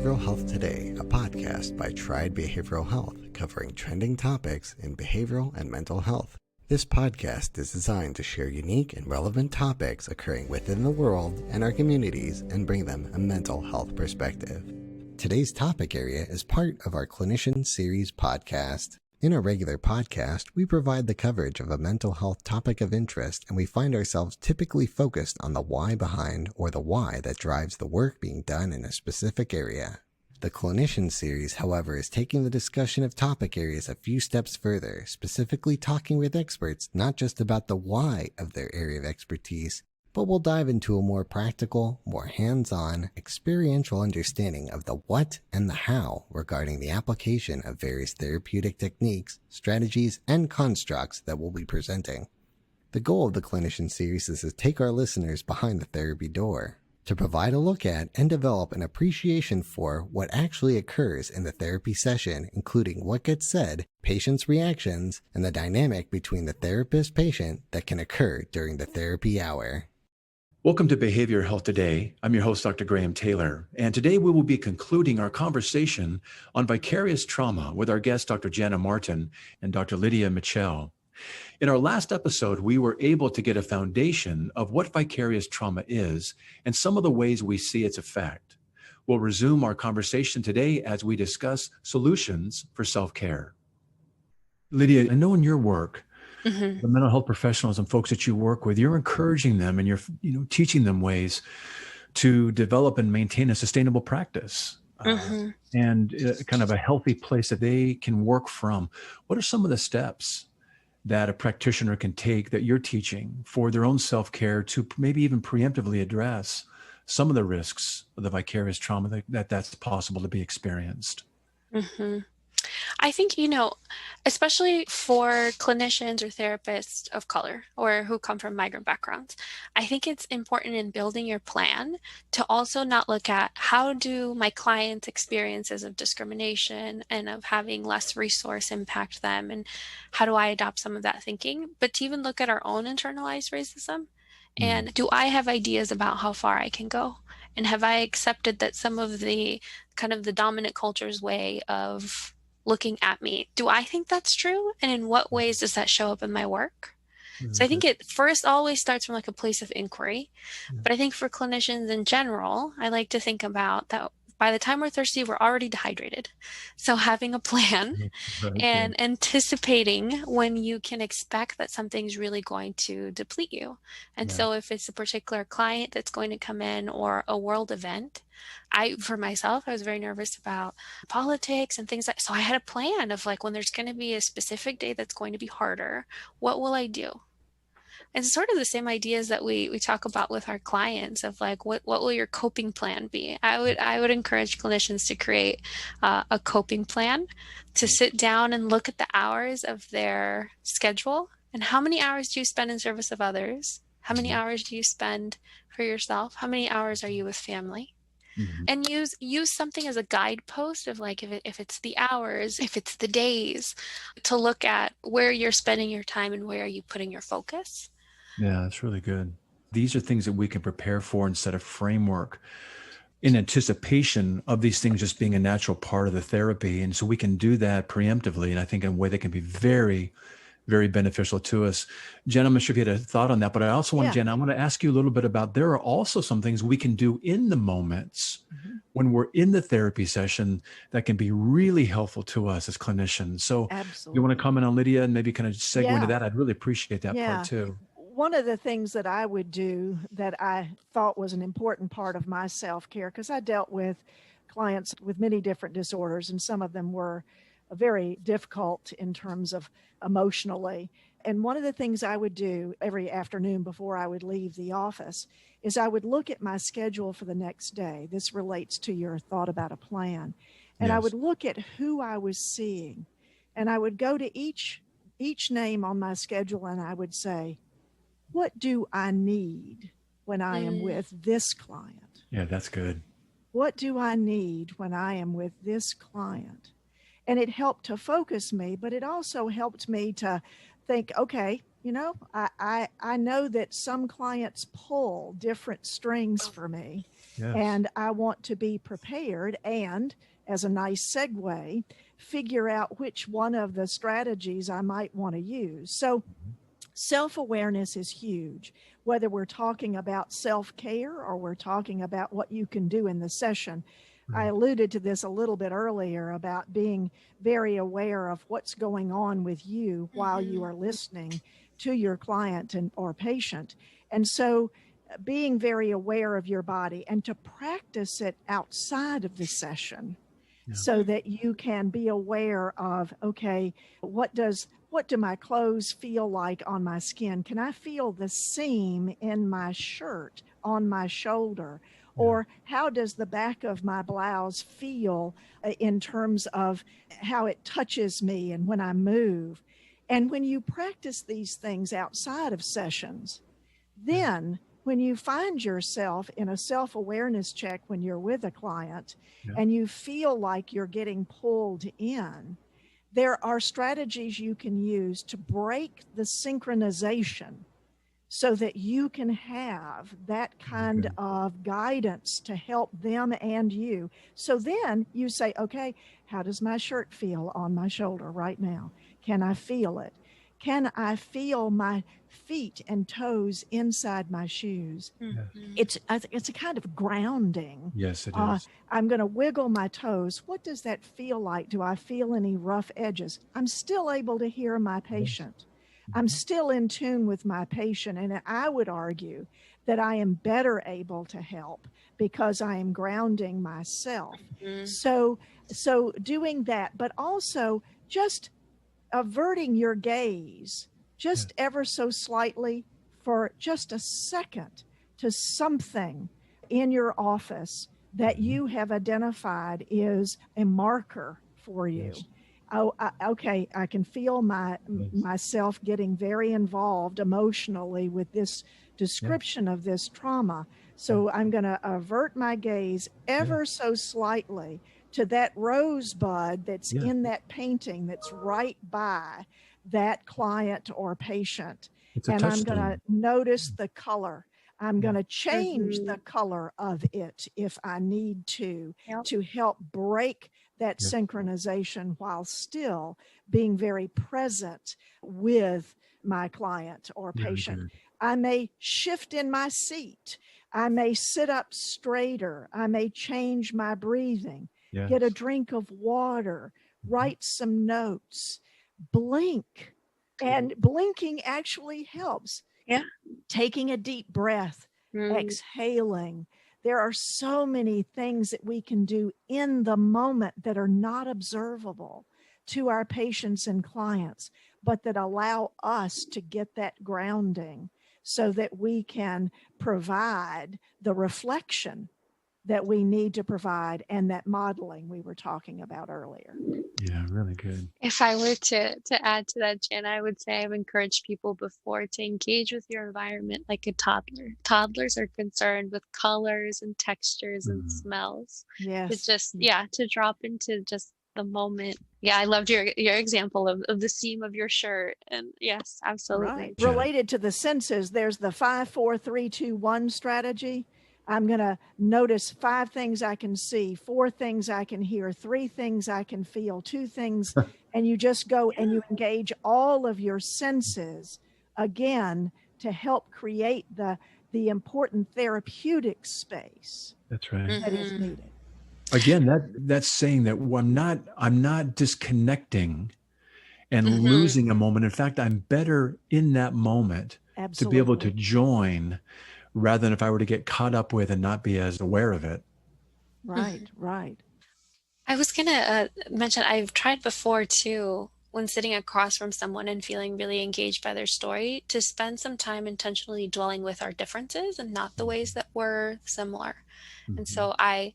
Behavioral Health Today, a podcast by Tried Behavioral Health covering trending topics in behavioral and mental health. This podcast is designed to share unique and relevant topics occurring within the world and our communities and bring them a mental health perspective. Today's topic area is part of our Clinician Series podcast. In our regular podcast, we provide the coverage of a mental health topic of interest, and we find ourselves typically focused on the why behind or the why that drives the work being done in a specific area. The Clinician Series, however, is taking the discussion of topic areas a few steps further, specifically talking with experts not just about the why of their area of expertise, but we'll dive into a more practical, more hands-on, experiential understanding of the what and the how regarding the application of various therapeutic techniques, strategies, and constructs that we'll be presenting. The goal of the Clinician Series is to take our listeners behind the therapy door, to provide a look at and develop an appreciation for what actually occurs in the therapy session, including what gets said, patients' reactions, and the dynamic between the therapist-patient that can occur during the therapy hour. Welcome to Behavioral Health Today. I'm your host, Dr. Graham Taylor, and today we will be concluding our conversation on vicarious trauma with our guests, Dr. Jana Martin and Dr. Lidia Michel. In our last episode, we were able to get a foundation of what vicarious trauma is and some of the ways we see its effect. We'll resume our conversation today as we discuss solutions for self-care. Lidia, I know in your work, the mental health professionals and folks that you work with, you're encouraging them and you're teaching them ways to develop and maintain a sustainable practice and kind of a healthy place that they can work from. What are some of the steps that a practitioner can take that you're teaching for their own self-care to maybe even preemptively address some of the risks of the vicarious trauma that's possible to be experienced? I think, especially for clinicians or therapists of color or who come from migrant backgrounds, I think it's important in building your plan to also not look at how do my clients' experiences of discrimination and of having less resource impact them, and how do I adopt some of that thinking, but to even look at our own internalized racism. And do I have ideas about how far I can go? And have I accepted that some of the kind of the dominant culture's way of looking at me, do I think that's true? And in what ways does that show up in my work? So I think it first always starts from like a place of inquiry. But I think for clinicians in general, I like to think about that by the time we're thirsty, we're already dehydrated. So having a plan and anticipating when you can expect that something's really going to deplete you. And so if it's a particular client that's going to come in or a world event, for myself, I was very nervous about politics and things so I had a plan of like, when there's going to be a specific day that's going to be harder, what will I do? And sort of the same ideas that we talk about with our clients of like, what will your coping plan be? I would encourage clinicians to create a coping plan, to sit down and look at the hours of their schedule and how many hours do you spend in service of others? How many hours do you spend for yourself? How many hours are you with family? And use something as a guidepost of like, if it's the hours, if it's the days, to look at where you're spending your time and where are you putting your focus. Yeah, that's really good. These are things that we can prepare for and set a framework in anticipation of these things just being a natural part of the therapy. And so we can do that preemptively. And I think in a way that can be very, very beneficial to us. Jen, I'm not sure if you had a thought on that, but I also want to ask you a little bit about, there are also some things we can do in the moments when we're in the therapy session that can be really helpful to us as clinicians. So you want to comment on Lidia and maybe kind of segue into that? I'd really appreciate that part too. One of the things that I would do that I thought was an important part of my self-care, because I dealt with clients with many different disorders, and some of them were very difficult in terms of emotionally. And one of the things I would do every afternoon before I would leave the office is I would look at my schedule for the next day. This relates to your thought about a plan. And I would look at who I was seeing, and I would go to each name on my schedule and I would say, what do I need when I am with this client? Yeah, that's good. What do I need when I am with this client? And it helped to focus me, but it also helped me to think, okay, I know that some clients pull different strings for me. Yes. And I want to be prepared and, as a nice segue, figure out which one of the strategies I might want to use. So self-awareness is huge, whether we're talking about self-care or we're talking about what you can do in the session. I alluded to this a little bit earlier about being very aware of what's going on with you while you are listening to your client or patient. And so being very aware of your body and to practice it outside of the session so that you can be aware of, okay, what do my clothes feel like on my skin? Can I feel the seam in my shirt on my shoulder? Or how does the back of my blouse feel in terms of how it touches me and when I move? And when you practice these things outside of sessions, then when you find yourself in a self-awareness check when you're with a client and you feel like you're getting pulled in, there are strategies you can use to break the synchronization so that you can have that kind of guidance to help them and you. So then you say, okay, how does my shirt feel on my shoulder right now? Can I feel it? Can I feel my feet and toes inside my shoes? It's a kind of grounding. Yes, it is. I'm going to wiggle my toes. What does that feel like? Do I feel any rough edges? I'm still able to hear my patient. I'm still in tune with my patient. And I would argue that I am better able to help because I am grounding myself. So doing that, but also just averting your gaze just ever so slightly for just a second to something in your office that you have identified is a marker for you. Okay, I can feel myself getting very involved emotionally with this description of this trauma. So I'm going to avert my gaze ever so slightly to that rosebud that's in that painting that's right by that client or patient. And I'm going to notice the color. I'm going to change the color of it if I need to help break that synchronization while still being very present with my client or patient. I may shift in my seat. I may sit up straighter. I may change my breathing, get a drink of water, write some notes, blink. And blinking actually helps. Taking a deep breath, exhaling. There are so many things that we can do in the moment that are not observable to our patients and clients, but that allow us to get that grounding so that we can provide the reflection that we need to provide and that modeling we were talking about earlier. Yeah, really good. If I were to add to that, Jen, I would say I've encouraged people before to engage with your environment like a toddler. Toddlers are concerned with colors and textures and smells. To just, to drop into just the moment. Yeah, I loved your example of the seam of your shirt. And yes, absolutely. Right. Related to the senses, there's the 5, 4, 3, 2, 1 strategy. I'm going to notice 5 things I can see, 4 things I can hear, 3 things I can feel, 2 things, and you just go and you engage all of your senses again to help create the important therapeutic space. That's right. That is needed. Again, that's saying that I'm not disconnecting and losing a moment. In fact, I'm better in that moment to be able to join rather than if I were to get caught up with and not be as aware of it. Right. I was going to mention, I've tried before too, when sitting across from someone and feeling really engaged by their story, to spend some time intentionally dwelling with our differences and not the ways that we're similar. And so I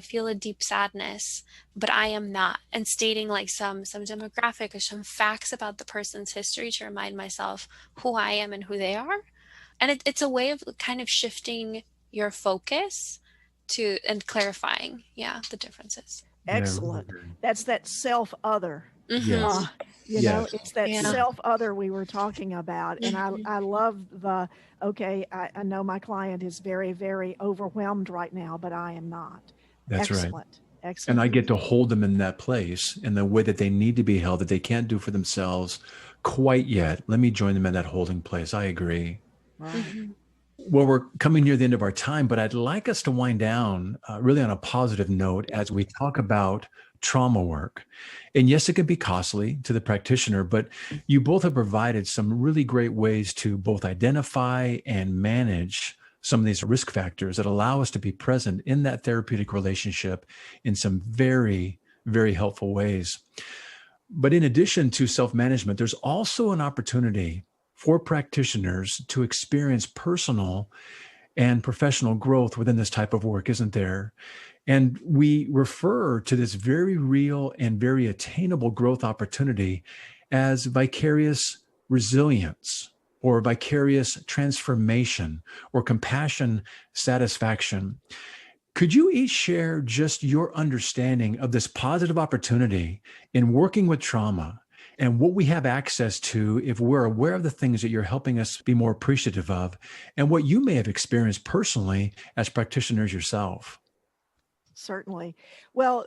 feel a deep sadness, but I am not. And stating like some demographic or some facts about the person's history to remind myself who I am and who they are. And it's a way of kind of shifting your focus and clarifying, the differences. Excellent. That's that self-other. You know, Yes. it's that Yeah. self-other we were talking about. And Mhm. I love okay, I know my client is very, very overwhelmed right now, but I am not. That's right. Excellent. And I Excellent. get to hold them in that place in the way that they need to be held, that they can't do for themselves quite yet. Let me join them in that holding place. I agree. Right. Mhm. Well, we're coming near the end of our time, but I'd like us to wind down really on a positive note as we talk about trauma work. And yes, it can be costly to the practitioner, but you both have provided some really great ways to both identify and manage some of these risk factors that allow us to be present in that therapeutic relationship in some very, very helpful ways. But in addition to self-management, there's also an opportunity for practitioners to experience personal and professional growth within this type of work, isn't there? And we refer to this very real and very attainable growth opportunity as vicarious resilience or vicarious transformation or compassion satisfaction. Could you each share just your understanding of this positive opportunity in working with trauma and what we have access to if we're aware of the things that you're helping us be more appreciative of and what you may have experienced personally as practitioners yourself? Certainly. Well,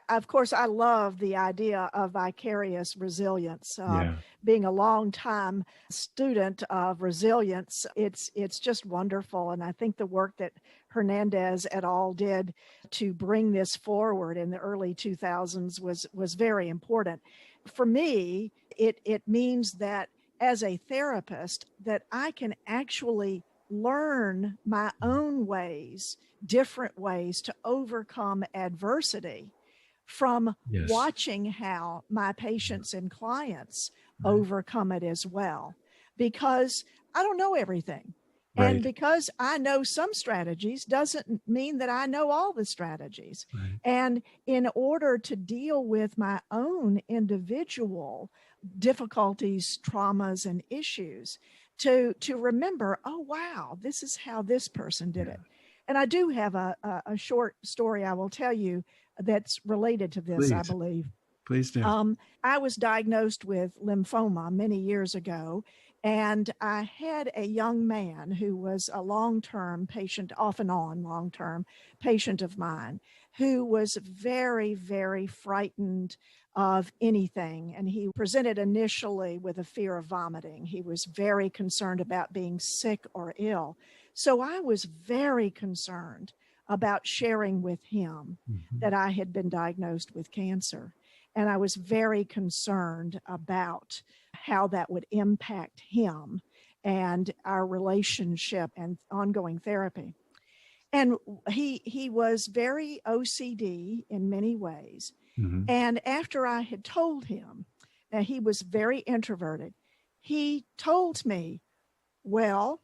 of course, I love the idea of vicarious resilience. Yeah. Being a long time student of resilience, it's just wonderful. And I think the work that Hernandez et al. Did to bring this forward in the early 2000s was very important. For me, it means that as a therapist, that I can actually learn my own ways, different ways to overcome adversity from Yes. watching how my patients and clients Right. overcome it as well. Because I don't know everything. Right. And because I know some strategies doesn't mean that I know all the strategies. Right. And in order to deal with my own individual difficulties, traumas, and issues, to remember, oh, wow, this is how this person did it. And I do have a short story I will tell you that's related to this, I Please. believe. Please do. I was diagnosed with lymphoma many years ago, and I had a young man who was a long-term patient, off and on long-term patient of mine, who was very, very frightened of anything. And he presented initially with a fear of vomiting. He was very concerned about being sick or ill. So I was very concerned about sharing with him that I had been diagnosed with cancer. And I was very concerned about how that would impact him and our relationship and ongoing therapy. And he was very OCD in many ways. Mhm. And after I had told him that he was very introverted, he told me, well,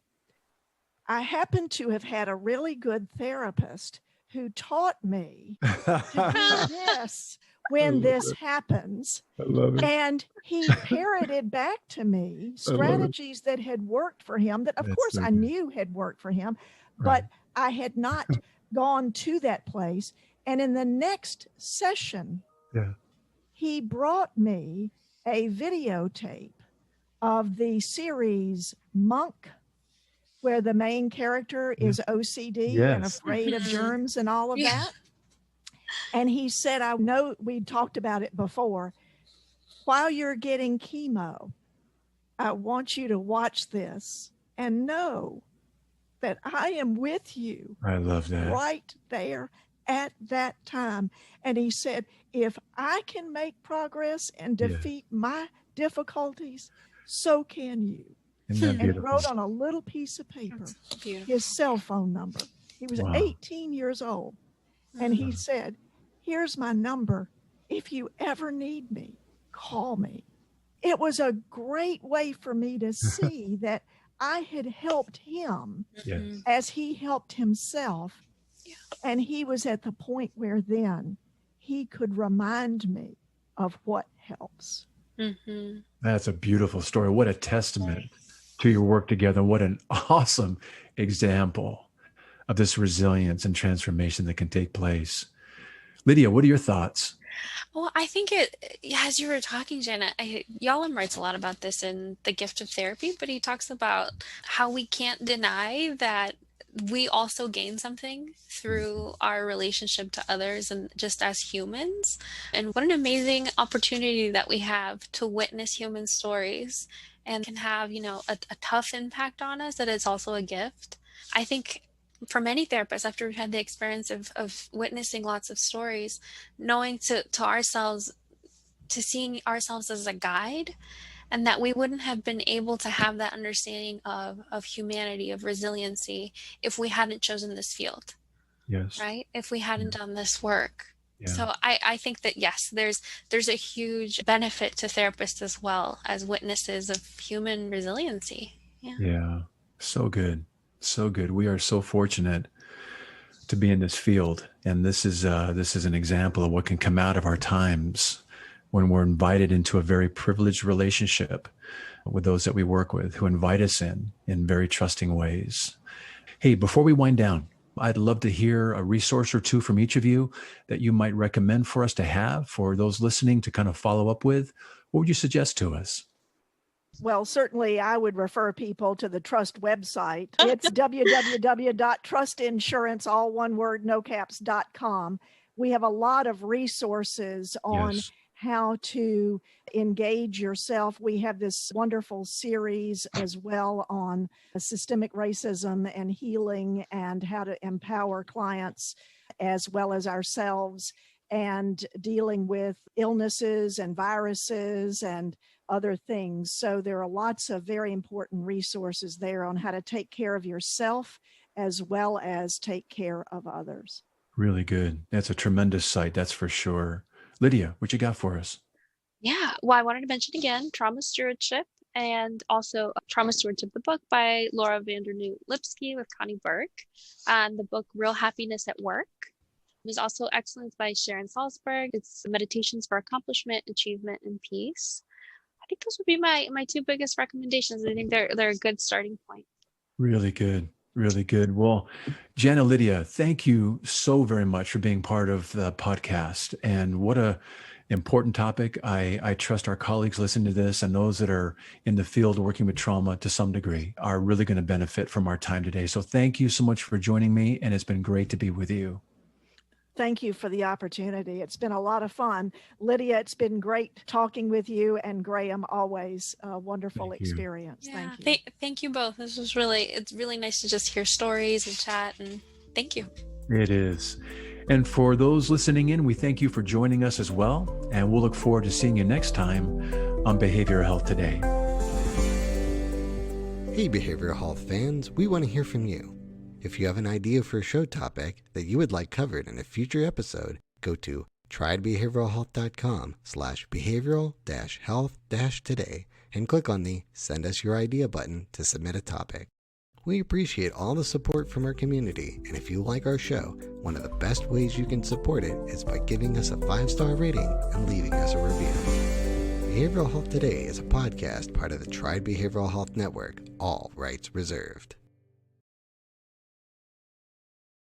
I happen to have had a really good therapist who taught me to do this when this happens. I love it. And he parroted back to me strategies that had worked for him, that of That's course so I good. knew had worked for him, Right. but I had not gone to that place. And in the next session, Yeah. he brought me a videotape of the series Monk, where the main character is OCD and Yes. afraid of germs and all of that. And he said, I know we talked about it before. While you're getting chemo, I want you to watch this and know that I am with you I love that. right there at that time. And he said, if I can make progress and Yeah. defeat my difficulties, so can you. Isn't that And he beautiful? wrote on a little piece of paper That's beautiful. his cell phone number. He was Wow. 18 years old. And he said, here's my number. If you ever need me, call me. It was a great way for me to see that I had helped him Yes. as he helped himself. Yeah. And he was at the point where then he could remind me of what helps. Mm-hmm. That's a beautiful story. What a testament to your work together. What an awesome example of this resilience and transformation that can take place. Lidia, what are your thoughts? Well, I think as you were talking, Jana, Yalom writes a lot about this in The Gift of Therapy, but he talks about how we can't deny that we also gain something through our relationship to others and just as humans. And what an amazing opportunity that we have to witness human stories and can have, a tough impact on us that is also a gift. I think for many therapists, after we've had the experience of witnessing lots of stories, knowing to ourselves, to seeing ourselves as a guide, and that we wouldn't have been able to have that understanding of humanity, of resiliency, if we hadn't chosen this field, Yes. right? If we hadn't done this work. Yeah. So I think that, yes, there's a huge benefit to therapists as well as witnesses of human resiliency. Yeah. Yeah. So good. So good. We are so fortunate to be in this field. And this is an example of what can come out of our times when we're invited into a very privileged relationship with those that we work with, who invite us in very trusting ways. Hey, before we wind down, I'd love to hear a resource or two from each of you that you might recommend for us to have, for those listening to kind of follow up with. What would you suggest to us? Well, certainly I would refer people to the Trust website. It's www.trustinsurance, all one word, no caps.com. We have a lot of resources on how to engage yourself. We have this wonderful series as well on systemic racism and healing and how to empower clients as well as ourselves, and dealing with illnesses and viruses and other things. So there are lots of very important resources there on how to take care of yourself as well as take care of others. Really good. That's a tremendous site, that's for sure. Lidia, what you got for us? Yeah. Well, I wanted to mention again, Trauma Stewardship, and also Trauma Stewardship, the book by Laura Vandernoot Lipsky with Connie Burke, and the book Real Happiness at Work. There's also Excellence by Sharon Salzbery. It's Meditations for Accomplishment, Achievement, and Peace. I think those would be my two biggest recommendations. I think they're a good starting point. Really good. Really good. Well, Jana, Lidia, thank you so very much for being part of the podcast. And what a important topic. I trust our colleagues listening to this and those that are in the field working with trauma to some degree are really going to benefit from our time today. So thank you so much for joining me. And it's been great to be with you. Thank you for the opportunity. It's been a lot of fun. Lidia, it's been great talking with you, and Graham, always a wonderful experience. Yeah, thank you. Thank you both. It's really nice to just hear stories and chat, and thank you. It is. And for those listening in, we thank you for joining us as well. And we'll look forward to seeing you next time on Behavioral Health Today. Hey, behavioral health fans, we want to hear from you. If you have an idea for a show topic that you would like covered in a future episode, go to triedbehavioralhealth.com/behavioral-health-today and click on the Send Us Your Idea button to submit a topic. We appreciate all the support from our community, and if you like our show, one of the best ways you can support it is by giving us a 5-star rating and leaving us a review. Behavioral Health Today is a podcast part of the Tried Behavioral Health Network, all rights reserved.